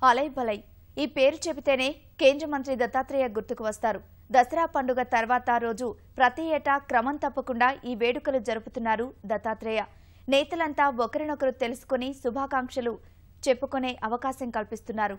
అలై బలై ఈ పేరు చెబితేనే కేంద్ర మంత్రి దత్తాత్రేయ గుర్తుకు వస్తారు. దసరా పండుగ తర్వాత రోజు ప్రతి ఏటా క్రమం తప్పకుండా ఈ వేడుకలు జరుపుతున్నారు దత్తాత్రేయ. నేతలంతా ఒకరినొకరు తెలుసుకుని శుభాకాంక్షలు చెప్పుకునే అవకాశం కల్పిస్తున్నారు.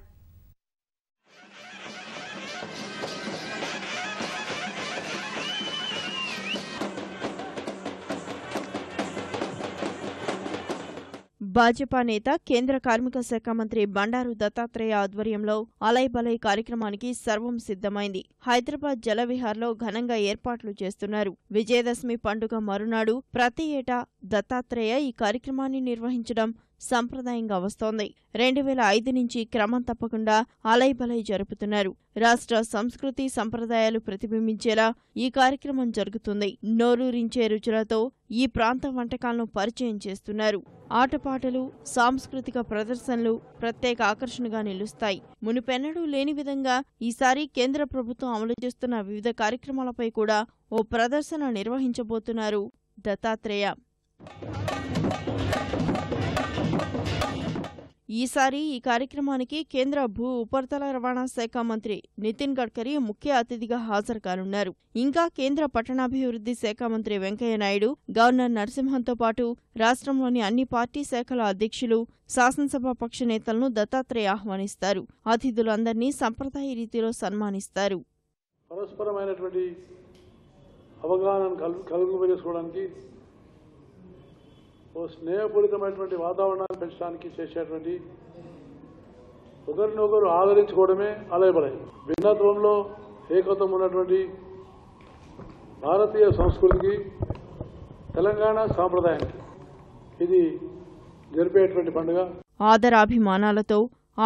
భాజపా నేత కేంద్ర కార్మిక శాఖ మంత్రి బండారు దత్తాత్రేయ ఆధ్వర్యంలో అలై బలై కార్యక్రమానికి సర్వం సిద్ధమైంది. హైదరాబాద్ జలవిహార్లో ఘనంగా ఏర్పాట్లు చేస్తున్నారు. విజయదశమి పండుగ మరునాడు ప్రతి ఏటా దత్తాత్రేయ ఈ కార్యక్రమాన్ని నిర్వహించడం సంప్రదాయంగా వస్తోంది. 2005 నుంచి క్రమం తప్పకుండా అలై బలై జరుపుతున్నారు. రాష్ట్ర సంస్కృతి సంప్రదాయాలు ప్రతిబింబించేలా ఈ కార్యక్రమం జరుగుతుంది. నోరూరించే రుచులతో ఈ ప్రాంత వంటకాలను పరిచయం చేస్తున్నారు. ఆటపాటలు, సాంస్కృతిక ప్రదర్శనలు ప్రత్యేక ఆకర్షణగా నిలుస్తాయి. మునుపెన్నడూ లేని విధంగా ఈసారి కేంద్ర ప్రభుత్వం అమలు చేస్తున్న వివిధ కార్యక్రమాలపై కూడా ఓ ప్రదర్శన నిర్వహించబోతున్నారు దత్తాత్రేయ. ఈసారి ఈ కార్యక్రమానికి కేంద్ర భూ ఉపరితల రవాణా శాఖ మంత్రి నితిన్ గడ్కరీ ముఖ్య అతిథిగా హాజరు కానున్నారు. ఇంకా కేంద్ర పట్టణాభివృద్ధి శాఖ మంత్రి వెంకయ్యనాయుడు, గవర్నర్ నరసింహన్తో పాటు రాష్ట్రంలోని అన్ని పార్టీ శాఖల అధ్యక్షులు, శాసనసభ పక్ష నేతలను దత్తాత్రేయ ఆహ్వానిస్తారు. అతిథులందరినీ సంప్రదాయ రీతిలో సన్మానిస్తారు. పరస్పరమైనటువంటి అవగాహనను కలుగుకోవడానికి ఓ స్నేహపూరితమైనటువంటి వాతావరణాన్ని పెంచడానికి చేసేటువంటి ఒకరినొకరు ఆదరించుకోవడమే అలై బలై. భిన్నత్వంలో ఏకత్వం ఉన్నటువంటి భారతీయ సంస్కృతికి, తెలంగాణ సాంప్రదాయానికి ఇది జరిపేటువంటి పండుగ. ఆదరాభిమానాలతో,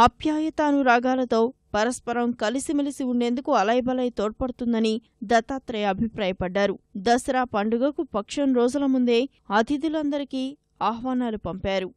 ఆప్యాయతానురాగాలతో పరస్పరం కలిసిమెలిసి ఉండేందుకు అలై బలై తోడ్పడుతుందని దత్తాత్రేయ అభిప్రాయపడ్డారు. దసరా పండుగకు పక్షం రోజుల ముందే అతిథులందరికీ ఆహ్వానాలు పంపారు.